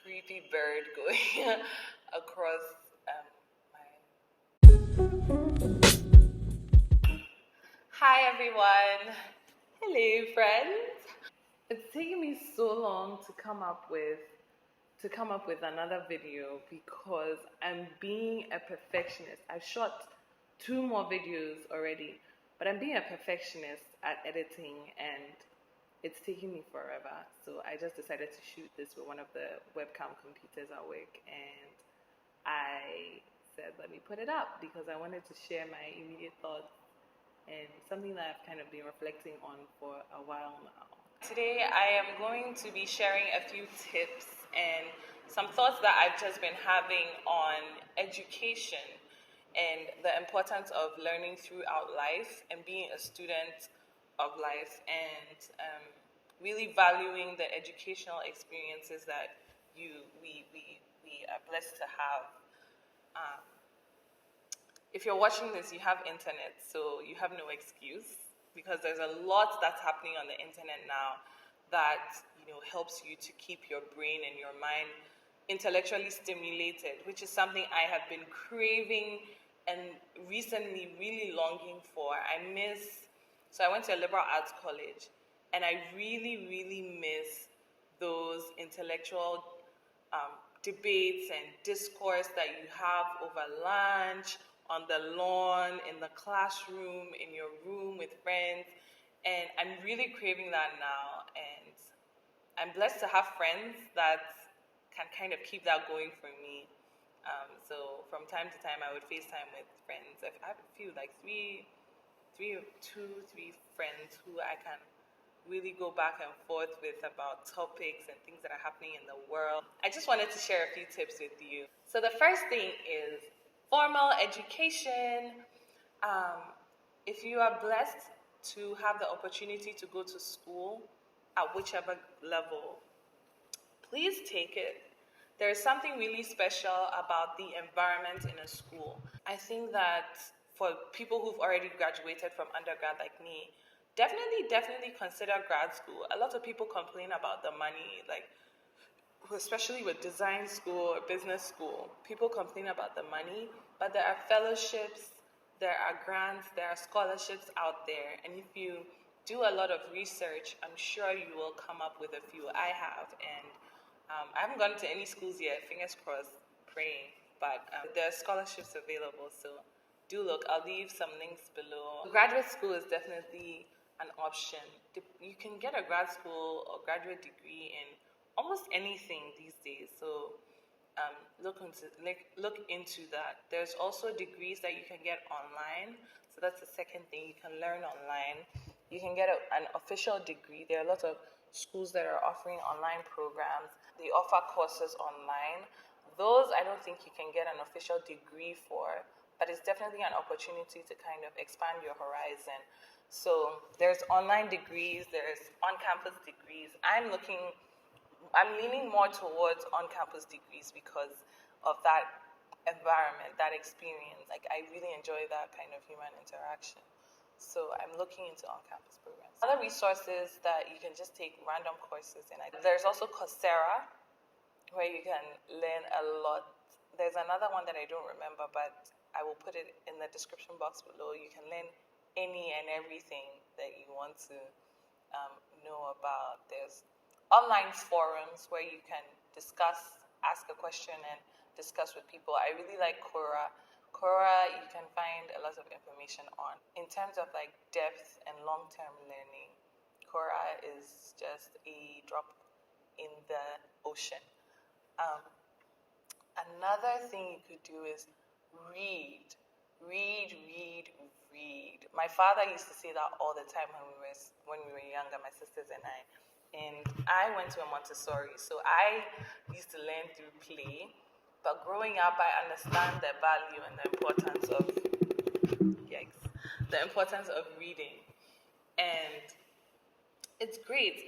creepy bird going across Hi everyone. Hello friends. It's taken me so long to come up with another video because I'm being a perfectionist. I've shot 2 more videos already, but I'm being a perfectionist at editing and it's taking me forever. So I just decided to shoot this with one of the webcam computers at work, and I said, let me put it up because I wanted to share my immediate thoughts and something that I've kind of been reflecting on for a while now. Today I am going to be sharing a few tips and some thoughts that I've just been having on education and the importance of learning throughout life and being a student of life, and really valuing the educational experiences that we are blessed to have. If you're watching this, you have internet, so you have no excuse because there's a lot that's happening on the internet now that helps you to keep your brain and your mind intellectually stimulated, which is something I have been craving and recently really longing for. So I went to a liberal arts college, and I really, really miss those intellectual debates and discourse that you have over lunch, on the lawn, in the classroom, in your room with friends. And I'm really craving that now. And I'm blessed to have friends that can kind of keep that going for me. So from time to time, I would FaceTime with friends. I have a few, like two, three friends who I can really go back and forth with about topics and things that are happening in the world. I just wanted to share a few tips with you. So the first thing is formal education. If you are blessed to have the opportunity to go to school at whichever level, please take it. There is something really special about the environment in a school. I think that for people who've already graduated from undergrad like me, definitely consider grad school. A lot of people complain about the money, like especially with design school or business school. People complain about the money, but there are fellowships, there are grants, there are scholarships out there, and if you do a lot of research, I'm sure you will come up with a few. I have, and I haven't gone to any schools yet, fingers crossed, praying, but there are scholarships available, so do look. I'll leave some links below. Graduate school is definitely an option. You can get a grad school or graduate degree in almost anything these days, so look into that. There's also degrees that you can get online, so that's the second thing. You can learn online. You can get an official degree. There are a lot of schools that are offering online programs. They offer courses online. Those I don't think you can get an official degree for, but it's definitely an opportunity to kind of expand your horizon. So there's online degrees, there's on-campus degrees. I'm leaning more towards on-campus degrees because of that environment, that experience. Like, I really enjoy that kind of human interaction. So I'm looking into on-campus programs. Other resources that you can just take random courses in. There's also Coursera, where you can learn a lot. There's another one that I don't remember, but I will put it in the description box below. You can learn any and everything that you want to know about. There's online forums where you can ask a question and discuss with people. I really like Quora. Quora, you can find a lot of information on. In terms of like depth and long-term learning, Quora is just a drop in the ocean. Another thing you could do is read. My father used to say that all the time when we were younger, my sisters and I. And I went to a Montessori, so I used to learn through play. But growing up, I understand the value and the importance of reading. And it's great.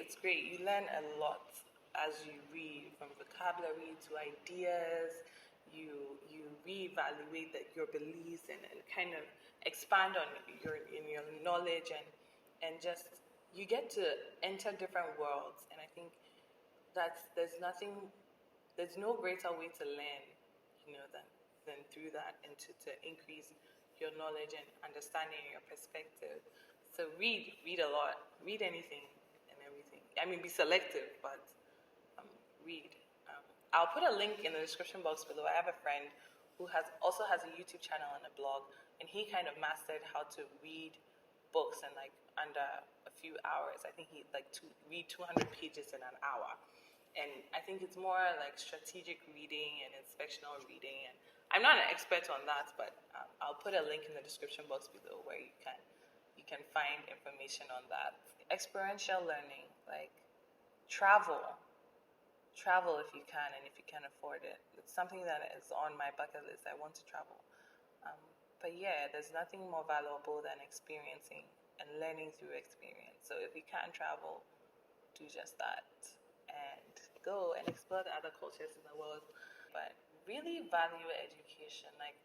You learn a lot as you read, from vocabulary to ideas. You reevaluate your beliefs and kind of expand on your knowledge, and just you get to enter different worlds. And I think there's nothing there's no greater way to learn, than through that, and to increase your knowledge and understanding and your perspective. So read a lot, read anything and everything. I mean, be selective, but read. I'll put a link in the description box below. I have a friend who also has a YouTube channel and a blog, and he kind of mastered how to read books in like under a few hours. I think he read 200 pages in an hour. And I think it's more like strategic reading and inspectional reading. And I'm not an expert on that, but I'll put a link in the description box below where you can find information on that. Experiential learning, like travel if you can, and if you can afford it. It's something that is on my bucket list. I want to travel. But yeah, there's nothing more valuable than experiencing and learning through experience. So if you can travel, do just that and go and explore the other cultures in the world. But really value education. Like,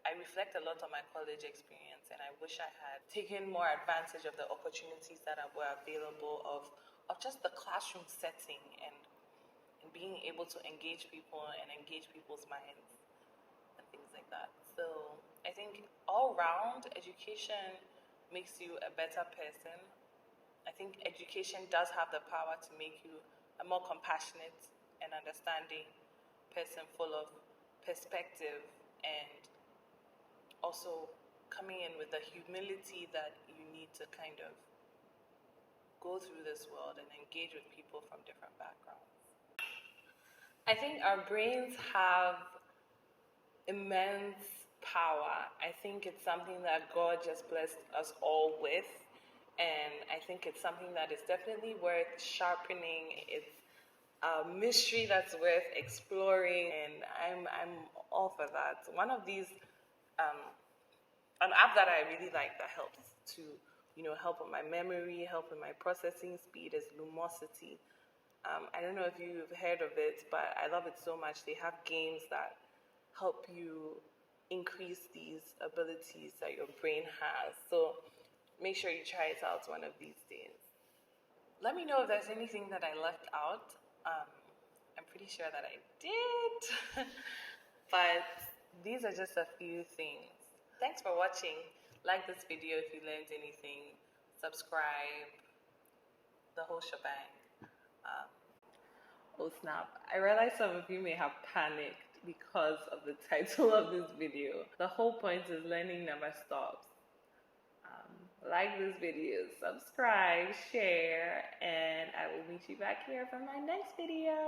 I reflect a lot on my college experience, and I wish I had taken more advantage of the opportunities that were available of just the classroom setting and being able to engage people and engage people's minds and things like that. So I think all round education makes you a better person. I think education does have the power to make you a more compassionate and understanding person, full of perspective, and also coming in with the humility that you need to kind of go through this world and engage with people from different backgrounds. I think our brains have immense power. I think it's something that God just blessed us all with. And I think it's something that is definitely worth sharpening. It's a mystery that's worth exploring, and I'm all for that. One of these, an app that I really like that helps to, help with my memory, help with my processing speed is Lumosity. I don't know if you've heard of it, but I love it so much. They have games that help you increase these abilities that your brain has. So make sure you try it out one of these days. Let me know if there's anything that I left out. I'm pretty sure that I did. But these are just a few things. Thanks for watching. Like this video if you learned anything. Subscribe. The whole shebang. Oh snap. I realize some of you may have panicked because of the title of this video. The whole point is learning never stops. Like this video, subscribe, share, and I will meet you back here for my next video.